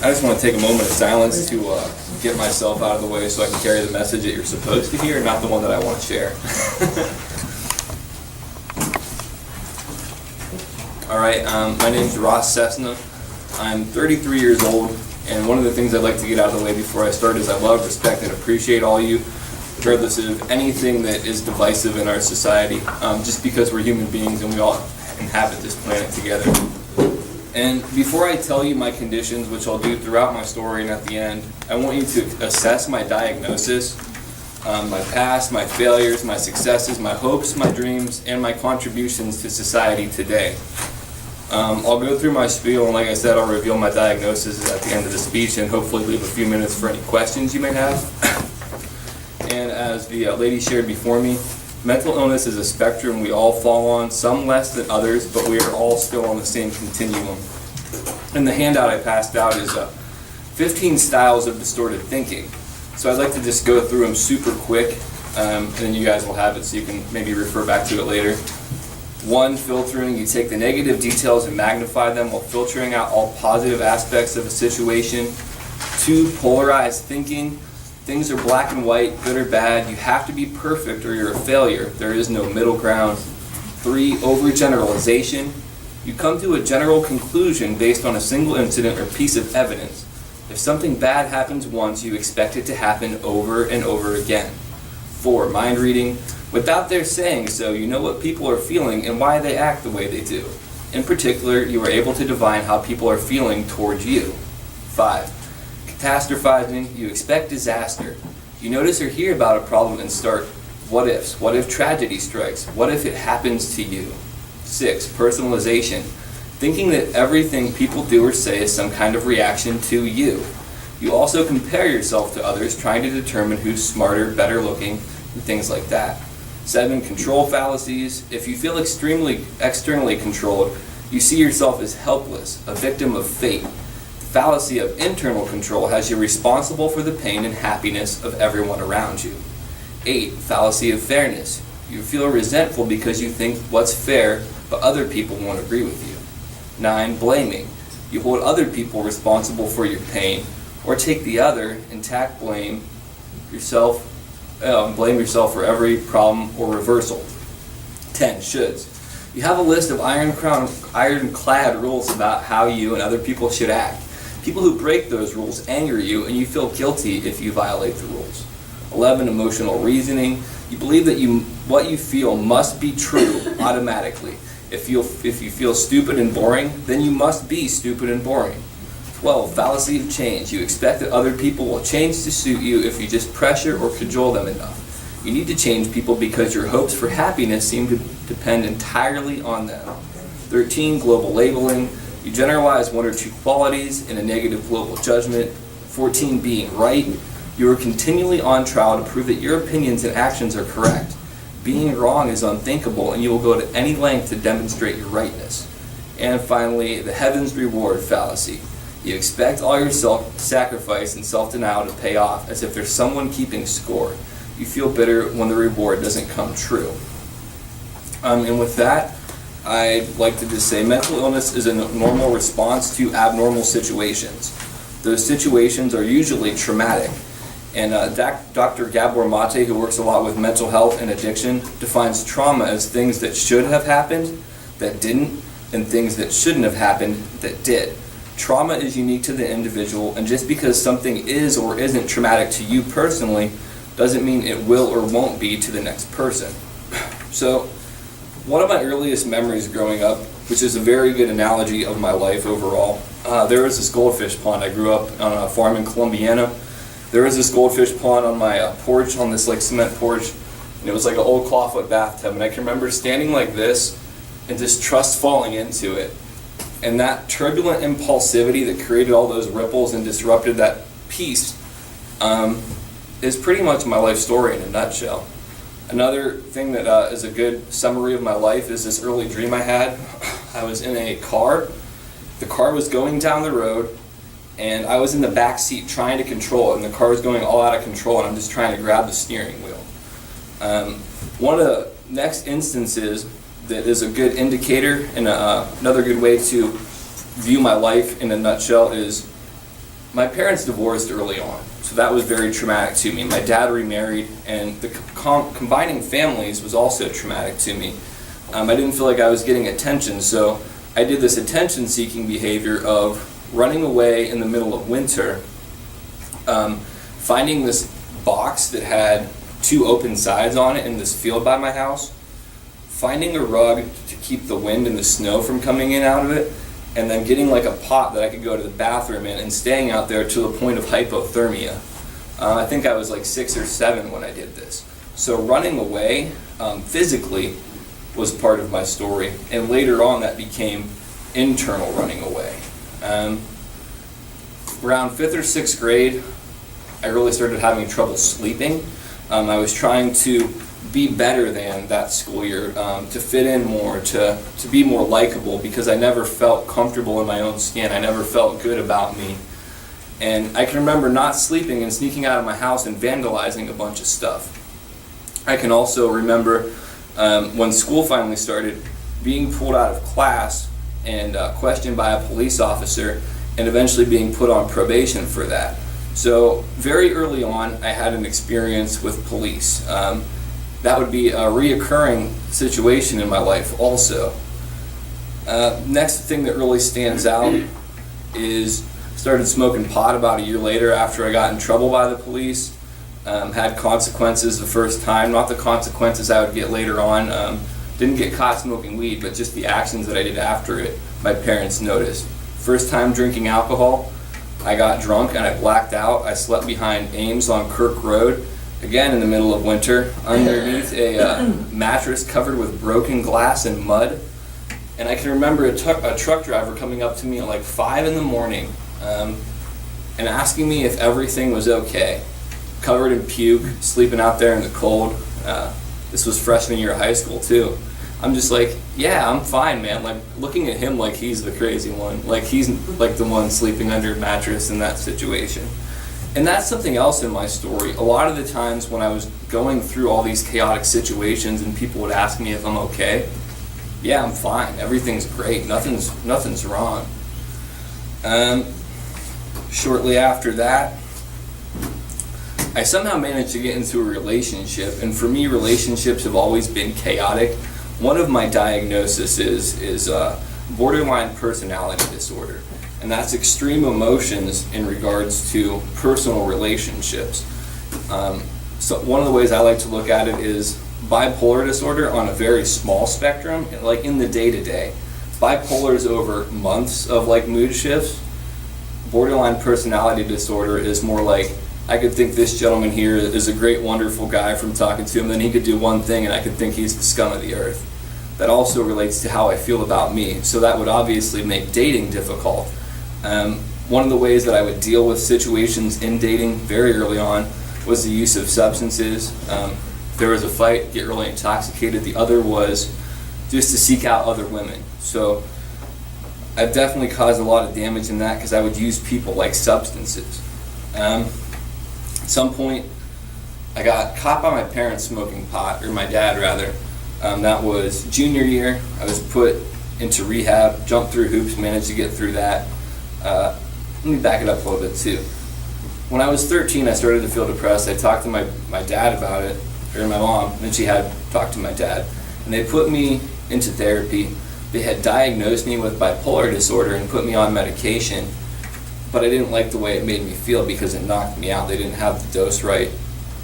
I just want to take a moment of silence to get myself out of the way so I can carry the message that you're supposed to hear, not the one that I want to share. All right, my name's Ross Cessna. I'm 33 years old, and one of the things I'd like to get out of the way before I start is I love, respect, and appreciate all you, regardless of anything that is divisive in our society, just because we're human beings and we all inhabit this planet together. And before I tell you my conditions, which I'll do throughout my story and at the end, I want you to assess my diagnosis, my past, my failures, my successes, my hopes, my dreams, and my contributions to society today. I'll go through my spiel, and like I said, I'll reveal my diagnosis at the end of the speech and hopefully leave a few minutes for any questions you may have. And as the lady shared before me, mental illness is a spectrum we all fall on, some less than others, but we are all still on the same continuum. And the handout I passed out is 15 styles of distorted thinking. So I'd like to just go through them super quick, and then you guys will have it so you can maybe refer back to it later. 1, filtering. You take the negative details and magnify them while filtering out all positive aspects of a situation. 2, polarized thinking. Things are black and white, good or bad. You have to be perfect or you're a failure. There is no middle ground. 3, overgeneralization. You come to a general conclusion based on a single incident or piece of evidence. If something bad happens once, you expect it to happen over and over again. 4, mind reading. Without their saying so, you know what people are feeling and why they act the way they do. In particular, you are able to divine how people are feeling towards you. 5, catastrophizing. You expect disaster. You notice or hear about a problem and start what ifs. What if tragedy strikes? What if it happens to you? 6, personalization. Thinking that everything people do or say is some kind of reaction to you. You also compare yourself to others, trying to determine who's smarter, better looking, and things like that. 7, control fallacies. If you feel extremely externally controlled, you see yourself as helpless, a victim of fate. The fallacy of internal control has you responsible for the pain and happiness of everyone around you. 8, fallacy of fairness. You feel resentful because you think what's fair, but other people won't agree with you. 9, blaming. You hold other people responsible for your pain, or take the other and blame yourself for every problem or reversal. 10, shoulds. You have a list of ironclad rules about how you and other people should act. People who break those rules anger you, and you feel guilty if you violate the rules. 11, emotional reasoning. You believe that what you feel must be true automatically. If you feel stupid and boring, then you must be stupid and boring. 12, fallacy of change. You expect that other people will change to suit you if you just pressure or cajole them enough. You need to change people because your hopes for happiness seem to depend entirely on them. 13, global labeling. You generalize 1 or 2 qualities in a negative global judgment. 14, being right. You are continually on trial to prove that your opinions and actions are correct. Being wrong is unthinkable, and you will go to any length to demonstrate your rightness. And finally, the heaven's reward fallacy. You expect all your self-sacrifice and self-denial to pay off, as if there's someone keeping score. You feel bitter when the reward doesn't come true. And with that, I'd like to just say mental illness is a normal response to abnormal situations. Those situations are usually traumatic. And Dr. Gabor Mate, who works a lot with mental health and addiction, defines trauma as things that should have happened that didn't, and things that shouldn't have happened that did. Trauma is unique to the individual, and just because something is or isn't traumatic to you personally doesn't mean it will or won't be to the next person. So, one of my earliest memories growing up, which is a very good analogy of my life overall, there was this goldfish pond. I grew up on a farm in Columbiana. There was this goldfish pond on my porch, on this cement porch, and it was like an old clawfoot bathtub, and I can remember standing like this and just trust falling into it. And that turbulent impulsivity that created all those ripples and disrupted that peace is pretty much my life story in a nutshell. Another thing that is a good summary of my life is this early dream I had. I was in a car. The car was going down the road, and I was in the back seat trying to control it, and the car was going all out of control, and I'm just trying to grab the steering wheel. One of the next instances that is a good indicator and another good way to view my life in a nutshell is My parents divorced early on, so that was very traumatic to me. My dad remarried, and the combining families was also traumatic to me. I didn't feel like I was getting attention, so I did this attention-seeking behavior of running away in the middle of winter, finding this box that had 2 open sides on it in this field by my house, finding a rug to keep the wind and the snow from coming in out of it, and then getting like a pot that I could go to the bathroom in and staying out there to the point of hypothermia. I think I was like 6 or 7 when I did this. So running away physically was part of my story, and later on that became internal running away. Around 5th or 6th grade, I really started having trouble sleeping. I was trying to be better than that school year, to fit in more, to be more likable, because I never felt comfortable in my own skin. I never felt good about me. And I can remember not sleeping and sneaking out of my house and vandalizing a bunch of stuff. I can also remember when school finally started, being pulled out of class and questioned by a police officer, and eventually being put on probation for that. So very early on, I had an experience with police. That would be a reoccurring situation in my life also. Next thing that really stands out is started smoking pot about a year later after I got in trouble by the police. Had consequences the first time, not the consequences I would get later on. Didn't get caught smoking weed, but just the actions that I did after it, my parents noticed. First time drinking alcohol, I got drunk and I blacked out. I slept behind Ames on Kirk Road, again in the middle of winter, underneath a mattress covered with broken glass and mud. And I can remember a truck driver coming up to me at like 5 in the morning and asking me if everything was okay. Covered in puke, sleeping out there in the cold. This was freshman year of high school too. I'm just like, yeah, I'm fine, man. Like looking at him like he's the crazy one, like he's like the one sleeping under a mattress in that situation. And that's something else in my story. A lot of the times when I was going through all these chaotic situations and people would ask me if I'm okay, yeah, I'm fine. Everything's great. Nothing's wrong. Shortly after that, I somehow managed to get into a relationship, and for me, relationships have always been chaotic. One of my diagnoses is borderline personality disorder, and that's extreme emotions in regards to personal relationships. So one of the ways I like to look at it is bipolar disorder on a very small spectrum, like in the day-to-day. Bipolar is over months of like mood shifts. Borderline personality disorder is more like, I could think this gentleman here is a great, wonderful guy from talking to him, then he could do one thing and I could think he's the scum of the earth. That also relates to how I feel about me, so that would obviously make dating difficult. One of the ways that I would deal with situations in dating very early on was the use of substances. If there was a fight, get really intoxicated. The other was just to seek out other women. So I've definitely caused a lot of damage in that because I would use people like substances. At some point, I got caught by my parents smoking pot, or my dad rather. That was junior year. I was put into rehab, jumped through hoops, managed to get through that. Let me back it up a little bit too. When I was 13, I started to feel depressed. I talked to my dad about it, or my mom, and then she had talked to my dad. And they put me into therapy. They had diagnosed me with bipolar disorder and put me on medication, but I didn't like the way it made me feel because it knocked me out. They didn't have the dose right.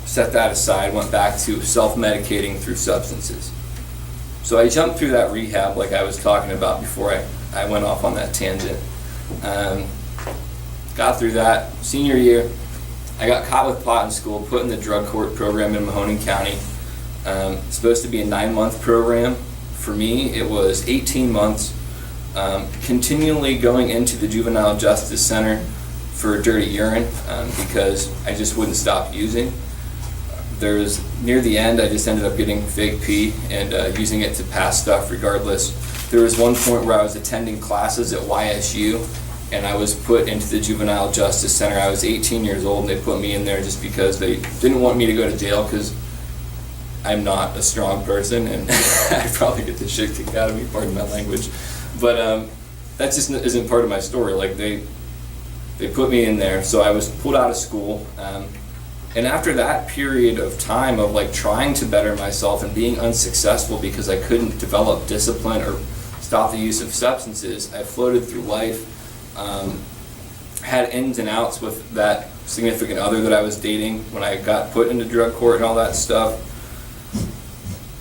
Set that aside, went back to self-medicating through substances. So I jumped through that rehab like I was talking about before I went off on that tangent. Got through that. Senior year, I got caught with pot in school, put in the drug court program in Mahoning County. It's supposed to be a 9-month program. For me, it was 18 months, continually going into the Juvenile Justice Center for dirty urine because I just wouldn't stop using. Near the end, I just ended up getting fake pee and using it to pass stuff regardless. There was one point where I was attending classes at YSU and I was put into the Juvenile Justice Center. I was 18 years old and they put me in there just because they didn't want me to go to jail because I'm not a strong person and I'd probably get the shit kicked out of me, pardon my language. But that just isn't part of my story. Like they put me in there. So I was pulled out of school. And after that period of time of like trying to better myself and being unsuccessful because I couldn't develop discipline or stop the use of substances, I floated through life, had ins and outs with that significant other that I was dating when I got put into drug court and all that stuff.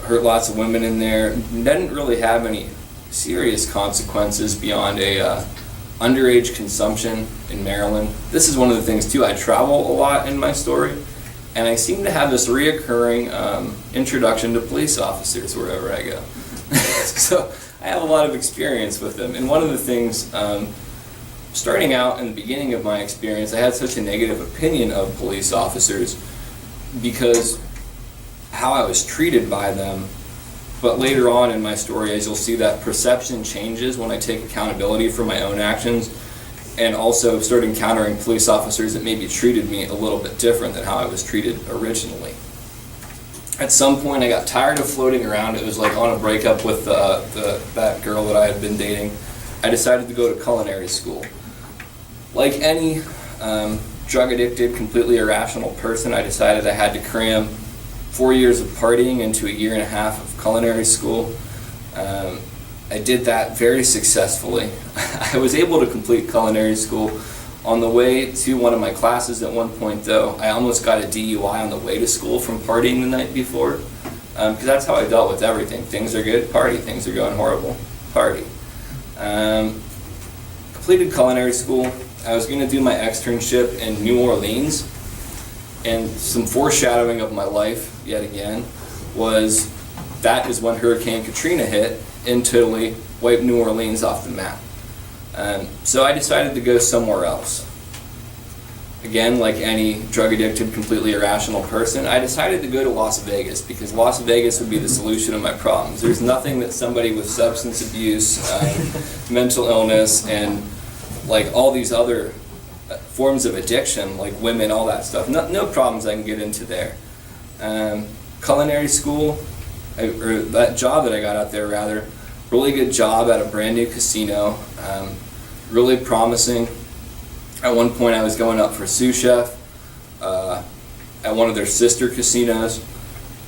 Hurt lots of women in there. Didn't really have any serious consequences beyond a underage consumption in Maryland. This is one of the things too, I travel a lot in my story, and I seem to have this reoccurring introduction to police officers wherever I go. So I have a lot of experience with them, and one of the things, starting out in the beginning of my experience, I had such a negative opinion of police officers because how I was treated by them. But later on in my story, as you'll see, that perception changes when I take accountability for my own actions, and also start encountering police officers that maybe treated me a little bit different than how I was treated originally. At some point, I got tired of floating around. It was like on a breakup with that girl that I had been dating. I decided to go to culinary school. Like any drug-addicted, completely irrational person, I decided I had to cram 4 years of partying into a year and a half of culinary school. I did that very successfully. I was able to complete culinary school. On the way to one of my classes at one point, though, I almost got a DUI on the way to school from partying the night before, because that's how I dealt with everything. Things are good, party. Things are going horrible, party. Completed culinary school. I was going to do my externship in New Orleans, and some foreshadowing of my life, yet again, was that is when Hurricane Katrina hit and totally wiped New Orleans off the map. So I decided to go somewhere else. Again, like any drug-addicted, completely irrational person, I decided to go to Las Vegas because Las Vegas would be the solution to my problems. There's nothing that somebody with substance abuse, mental illness, and like all these other forms of addiction, like women, all that stuff, no problems I can get into there. Culinary school, or that job that I got out there rather, really good job at a brand new casino, really promising. At one point I was going up for sous chef at one of their sister casinos,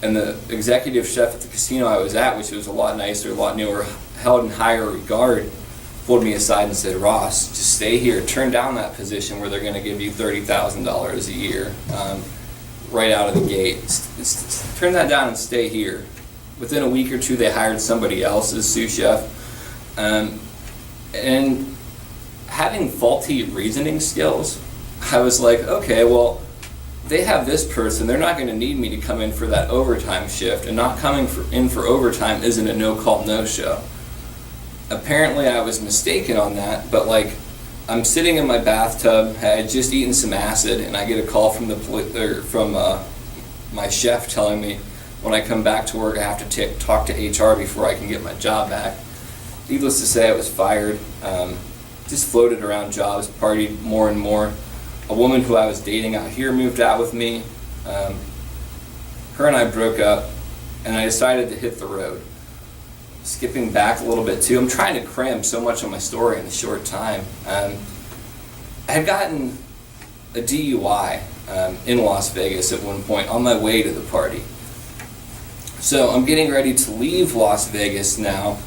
and the executive chef at the casino I was at, which was a lot nicer, a lot newer, held in higher regard, pulled me aside and said, "Ross, just stay here, turn down that position where they're going to give you $30,000 a year right out of the gate. Turn that down and stay here." Within a week or two, they hired somebody else as sous chef. And having faulty reasoning skills, I was like, okay, well, they have this person. They're not going to need me to come in for that overtime shift, and not coming in for overtime isn't a no-call, no-show. Apparently, I was mistaken on that, but like, I'm sitting in my bathtub, I had just eaten some acid, and I get a call from my chef telling me when I come back to work, I have to talk to HR before I can get my job back. Needless to say, I was fired. Just floated around jobs, partied more and more. A woman who I was dating out here moved out with me. Her and I broke up, and I decided to hit the road. Skipping back a little bit too, I'm trying to cram so much of my story in a short time. I had gotten a DUI in Las Vegas at one point on my way to the party. So I'm getting ready to leave Las Vegas now.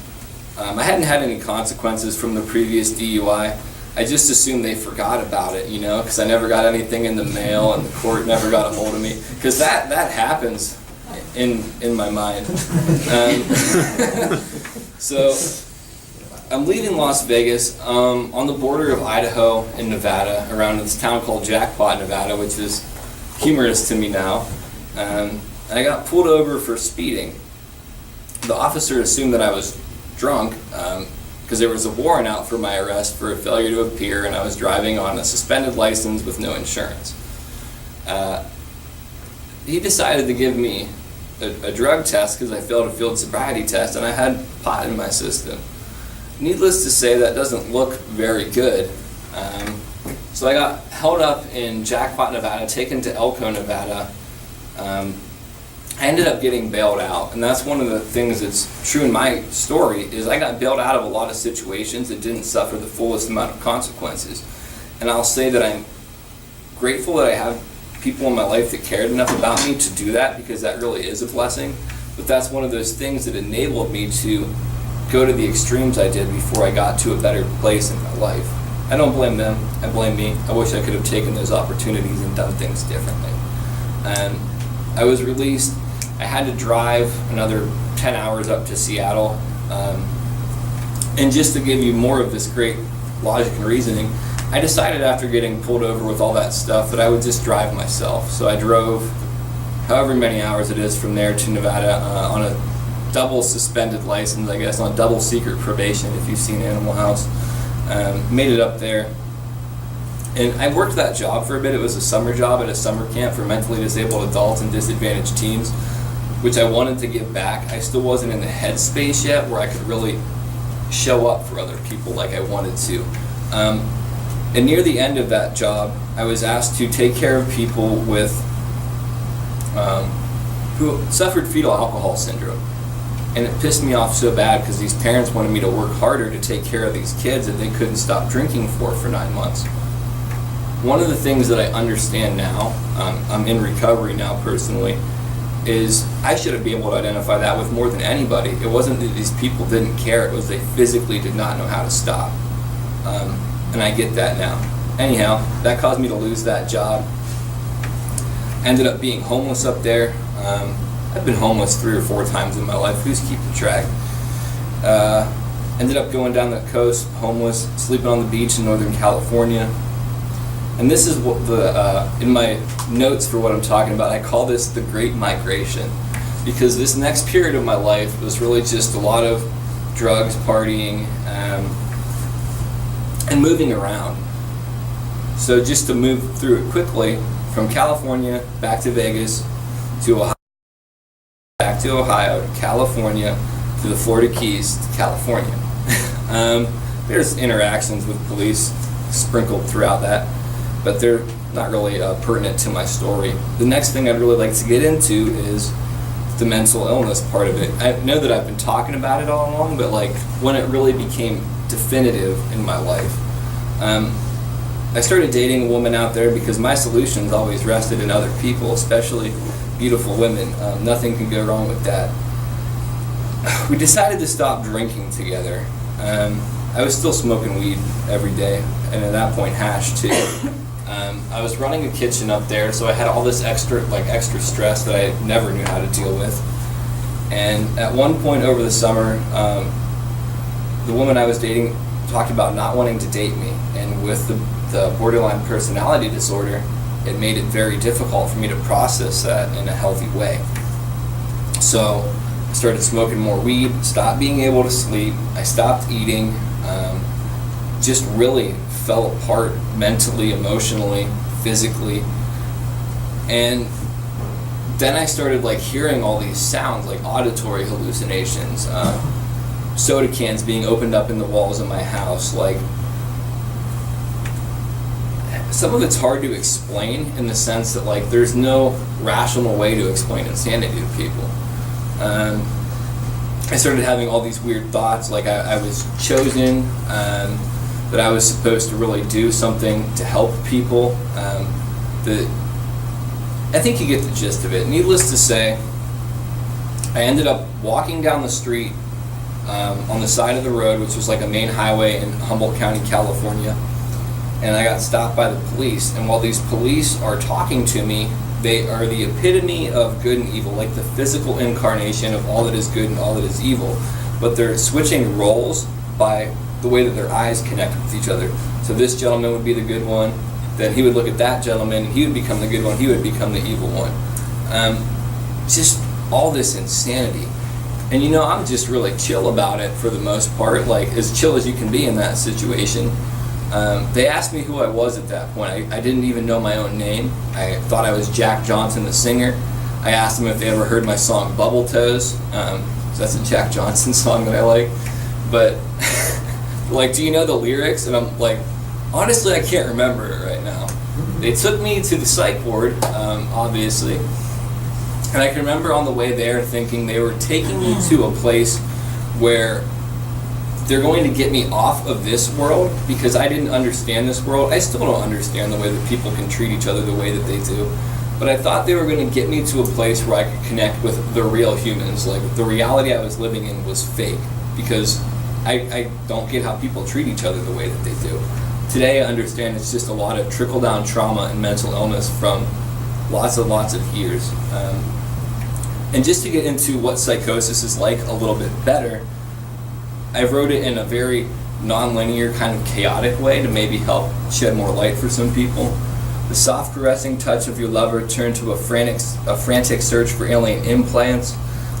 I hadn't had any consequences from the previous DUI. I just assumed they forgot about it, because I never got anything in the mail and the court never got a hold of me. Because that happens in my mind. So I'm leaving Las Vegas on the border of Idaho and Nevada, around this town called Jackpot, Nevada, which is humorous to me now. And I got pulled over for speeding. The officer assumed that I was drunk because there was a warrant out for my arrest for a failure to appear, and I was driving on a suspended license with no insurance. He decided to give me a drug test because I failed a field sobriety test and I had pot in my system. Needless to say, that doesn't look very good. So I got held up in Jackpot, Nevada, taken to Elko, Nevada. I ended up getting bailed out, and that's one of the things that's true in my story, is I got bailed out of a lot of situations that didn't suffer the fullest amount of consequences. And I'll say that I'm grateful that I have people in my life that cared enough about me to do that, because that really is a blessing. But that's one of those things that enabled me to go to the extremes I did before I got to a better place in my life. I don't blame them, I blame me. I wish I could have taken those opportunities and done things differently. I was released. I had to drive another 10 hours up to Seattle. And just to give you more of this great logic and reasoning, I decided after getting pulled over with all that stuff that I would just drive myself. So I drove however many hours it is from there to Nevada on a double suspended license, I guess, on double secret probation, if you've seen Animal House. Made it up there. And I worked that job for a bit. It was a summer job at a summer camp for mentally disabled adults and disadvantaged teens, which I wanted to give back. I still wasn't in the headspace yet where I could really show up for other people like I wanted to. And near the end of that job, I was asked to take care of people with who suffered fetal alcohol syndrome. And it pissed me off so bad because these parents wanted me to work harder to take care of these kids that they couldn't stop drinking for 9 months. One of the things that I understand now, I'm in recovery now personally, is I should have been able to identify that with more than anybody. It wasn't that these people didn't care, it was they physically did not know how to stop. And I get that now. Anyhow, that caused me to lose that job. Ended up being homeless up there. I've been homeless 3 or 4 times in my life. Who's keeping track? Ended up going down the coast, homeless, sleeping on the beach in Northern California. And this is what in my notes for what I'm talking about, I call this the Great Migration. Because this next period of my life was really just a lot of drugs, partying, and moving around. So just to move through it quickly, from California back to Vegas, to Ohio, back to Ohio, to California, to the Florida Keys, to California. There's interactions with police sprinkled throughout that, but they're not really pertinent to my story. The next thing I'd really like to get into is the mental illness part of it. I know that I've been talking about it all along, but like when it really became definitive in my life. I started dating a woman out there because my solutions always rested in other people, especially beautiful women. Nothing can go wrong with that. We decided to stop drinking together. I was still smoking weed every day, and at that point hash too. I was running a kitchen up there, so I had all this extra stress that I never knew how to deal with. And at one point over the summer, the woman I was dating talked about not wanting to date me, and with the borderline personality disorder, it made it very difficult for me to process that in a healthy way. So I started smoking more weed, stopped being able to sleep, I stopped eating, just really fell apart mentally, emotionally, physically. And then I started like hearing all these sounds, like auditory hallucinations, soda cans being opened up in the walls of my house. Like, some of it's hard to explain in the sense that like there's no rational way to explain insanity to people. I started having all these weird thoughts, like I was chosen, that I was supposed to really do something to help people. That I think you get the gist of it. Needless to say, I ended up walking down the street on the side of the road, which was like a main highway in Humboldt County, California, and I got stopped by the police. And while these police are talking to me, they are the epitome of good and evil, like the physical incarnation of all that is good and all that is evil. But they're switching roles by the way that their eyes connect with each other. So this gentleman would be the good one, then he would look at that gentleman, and he would become the good one, he would become the evil one. Just all this insanity. And you know, I'm just really chill about it for the most part, like as chill as you can be in that situation. They asked me who I was at that point. I didn't even know my own name. I thought I was Jack Johnson, the singer. I asked them if they ever heard my song Bubble Toes. That's a Jack Johnson song that I like. But, like, do you know the lyrics? And I'm like, honestly, I can't remember it right now. They took me to the psych ward, obviously. And I can remember on the way there thinking they were taking me to a place where they're going to get me off of this world because I didn't understand this world. I still don't understand the way that people can treat each other the way that they do. But I thought they were going to get me to a place where I could connect with the real humans. Like, the reality I was living in was fake because I don't get how people treat each other the way that they do. Today I understand it's just a lot of trickle-down trauma and mental illness from lots of years. And just to get into what psychosis is like a little bit better, I wrote it in a very non-linear, kind of chaotic way to maybe help shed more light for some people. The soft caressing touch of your lover turned to a frantic search for alien implants,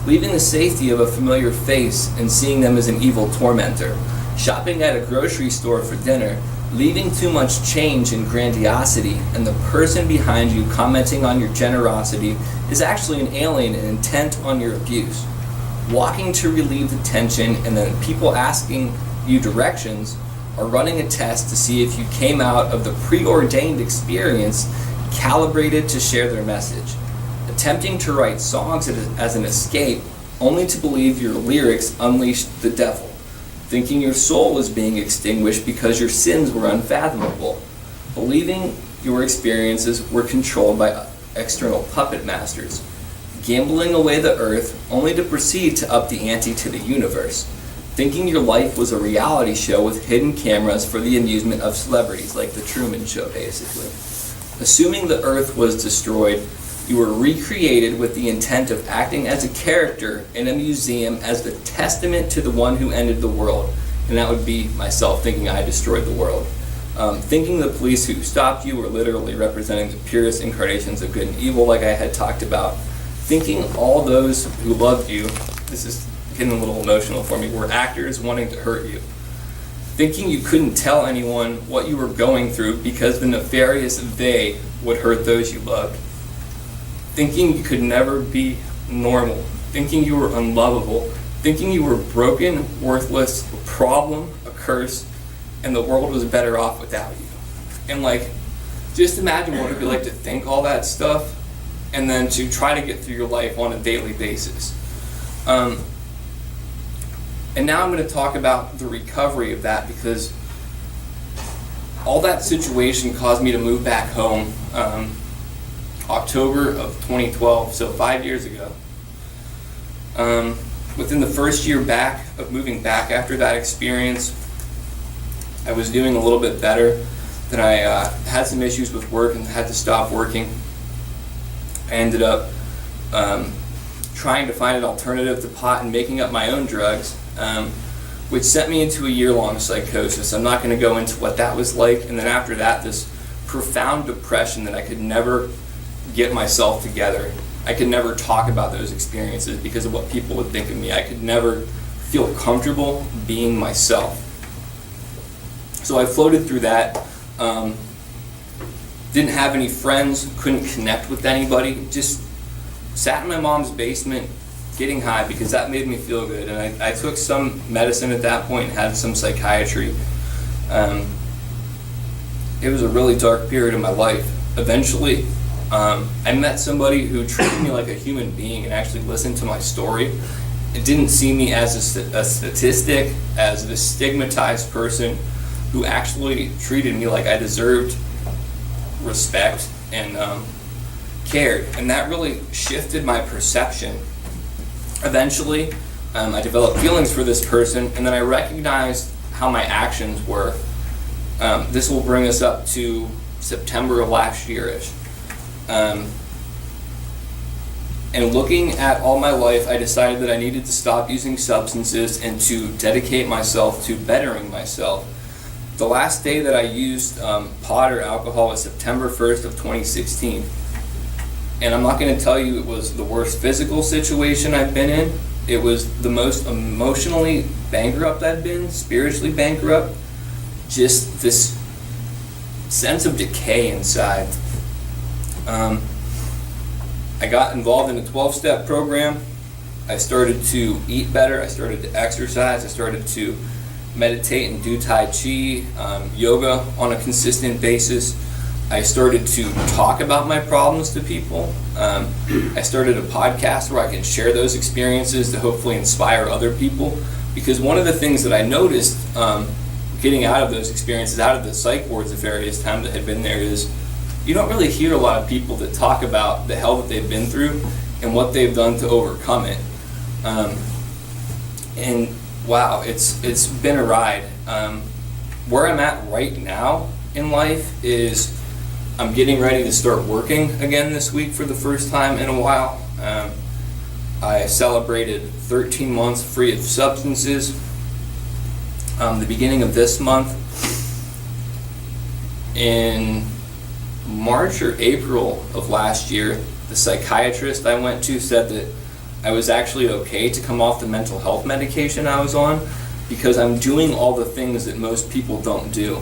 leaving the safety of a familiar face and seeing them as an evil tormentor. Shopping at a grocery store for dinner, leaving too much change in grandiosity, and the person behind you commenting on your generosity is actually an alien and intent on your abuse. Walking to relieve the tension, and then people asking you directions or running a test to see if you came out of the preordained experience calibrated to share their message. Attempting to write songs as an escape, only to believe your lyrics unleashed the devil. Thinking your soul was being extinguished because your sins were unfathomable. Believing your experiences were controlled by external puppet masters. Gambling away the earth, only to proceed to up the ante to the universe. Thinking your life was a reality show with hidden cameras for the amusement of celebrities, like the Truman Show, basically. Assuming the earth was destroyed, you were recreated with the intent of acting as a character in a museum as the testament to the one who ended the world. And that would be myself, thinking I destroyed the world. Thinking the police who stopped you were literally representing the purest incarnations of good and evil, like I had talked about. Thinking all those who loved you, this is getting a little emotional for me, were actors wanting to hurt you. Thinking you couldn't tell anyone what you were going through because the nefarious they would hurt those you loved. Thinking you could never be normal. Thinking you were unlovable. Thinking you were broken, worthless, a problem, a curse, and the world was better off without you. And like, just imagine what it would be like to think all that stuff and then to try to get through your life on a daily basis. And now I'm going to talk about the recovery of that, because all that situation caused me to move back home October of 2012, so 5 years ago. Within the first year back of moving back after that experience, I was doing a little bit better. Then I had some issues with work and had to stop working. I ended up trying to find an alternative to pot and making up my own drugs, which sent me into a year-long psychosis. I'm not going to go into what that was like. And then after that, this profound depression that I could never get myself together. I could never talk about those experiences because of what people would think of me. I could never feel comfortable being myself. So I floated through that. Didn't have any friends, couldn't connect with anybody, just sat in my mom's basement getting high because that made me feel good. And I took some medicine at that point and had some psychiatry. It was a really dark period of my life. Eventually, I met somebody who treated me like a human being and actually listened to my story. It didn't see me as a statistic, as this stigmatized person who actually treated me like I deserved respect and cared. And that really shifted my perception. Eventually, I developed feelings for this person, and then I recognized how my actions were. This will bring us up to September of last year-ish. And looking at all my life, I decided that I needed to stop using substances and to dedicate myself to bettering myself. The last day that I used pot or alcohol was September 1st of 2016. And I'm not going to tell you it was the worst physical situation I've been in. It was the most emotionally bankrupt I've been, spiritually bankrupt. Just this sense of decay inside. I got involved in a 12-step program. I started to eat better. I started to exercise. I started to meditate and do Tai Chi, yoga on a consistent basis. I started to talk about my problems to people. I started a podcast where I can share those experiences to hopefully inspire other people. Because one of the things that I noticed getting out of those experiences, out of the psych wards at various times that had been there, is you don't really hear a lot of people that talk about the hell that they've been through and what they've done to overcome it. And wow, it's been a ride. Where I'm at right now in life is I'm getting ready to start working again this week for the first time in a while. I celebrated 13 months free of substances the beginning of this month. In March or April of last year, the psychiatrist I went to said that I was actually okay to come off the mental health medication I was on because I'm doing all the things that most people don't do,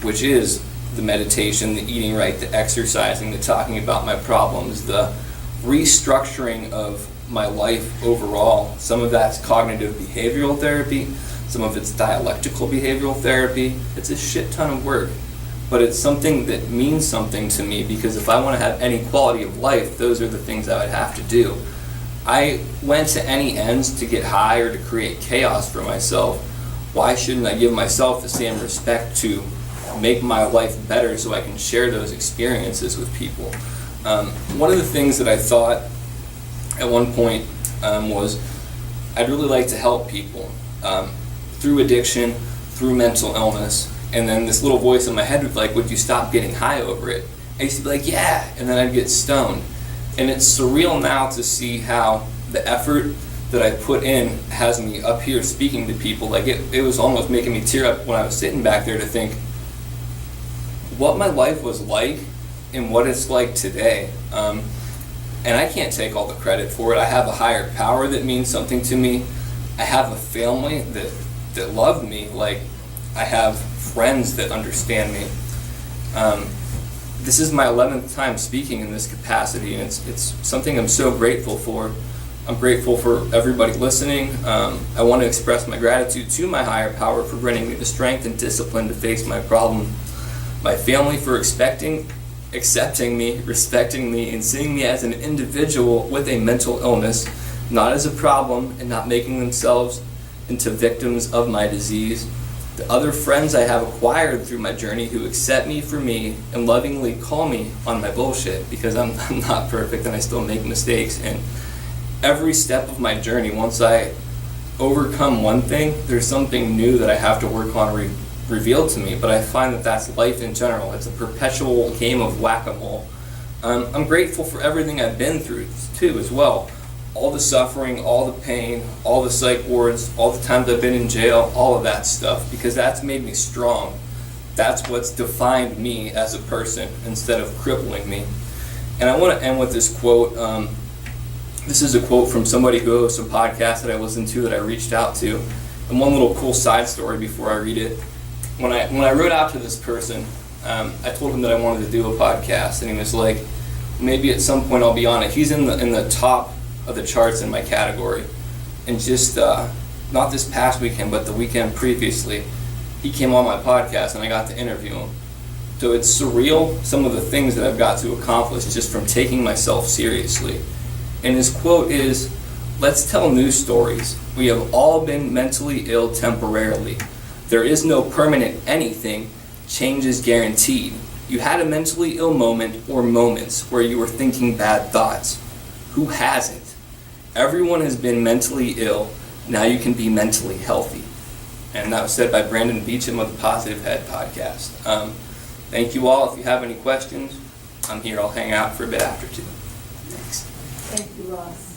which is the meditation, the eating right, the exercising, the talking about my problems, the restructuring of my life overall. Some of that's cognitive behavioral therapy, some of it's dialectical behavioral therapy. It's a shit ton of work, but it's something that means something to me because if I want to have any quality of life, those are the things I would have to do. I went to any ends to get high or to create chaos for myself. Why shouldn't I give myself the same respect to make my life better so I can share those experiences with people? One of the things that I thought at one point was I'd really like to help people through addiction, through mental illness, and then this little voice in my head would like, would you stop getting high over it? I used to be like, yeah, and then I'd get stoned. And it's surreal now to see how the effort that I put in has me up here speaking to people. Like it was almost making me tear up when I was sitting back there to think what my life was like and what it's like today. And I can't take all the credit for it. I have a higher power that means something to me. I have a family that loved me. Like I have friends that understand me. This is my 11th time speaking in this capacity, and it's something I'm so grateful for. I'm grateful for everybody listening. I want to express my gratitude to my higher power for bringing me the strength and discipline to face my problem. My family for accepting me, respecting me, and seeing me as an individual with a mental illness, not as a problem, and not making themselves into victims of my disease. The other friends I have acquired through my journey who accept me for me and lovingly call me on my bullshit because I'm not perfect and I still make mistakes. And every step of my journey, once I overcome one thing, there's something new that I have to work on revealed to me. But I find that that's life in general. It's a perpetual game of whack-a-mole. I'm grateful for everything I've been through too as well. All the suffering, all the pain, all the psych wards, all the times I've been in jail, all of that stuff, because that's made me strong. That's what's defined me as a person instead of crippling me. And I want to end with this quote. This is a quote from somebody who hosts a podcast that I listened to that I reached out to. And one little cool side story before I read it. When I wrote out to this person, I told him that I wanted to do a podcast, and he was like, maybe at some point I'll be on it. He's in the top of the charts in my category, and just not this past weekend but the weekend previously he came on my podcast and I got to interview him. So it's surreal, some of the things that I've got to accomplish just from taking myself seriously. And his quote is, "Let's tell news stories. We have all been mentally ill temporarily. There is no permanent anything. Change is guaranteed. You had a mentally ill moment or moments where you were thinking bad thoughts. Who hasn't? Everyone has been mentally ill. Now you can be mentally healthy." And that was said by Brandon Beecham of the Positive Head podcast. Thank you all. If you have any questions, I'm here. I'll hang out for a bit after too. Thanks. Thank you, Ross.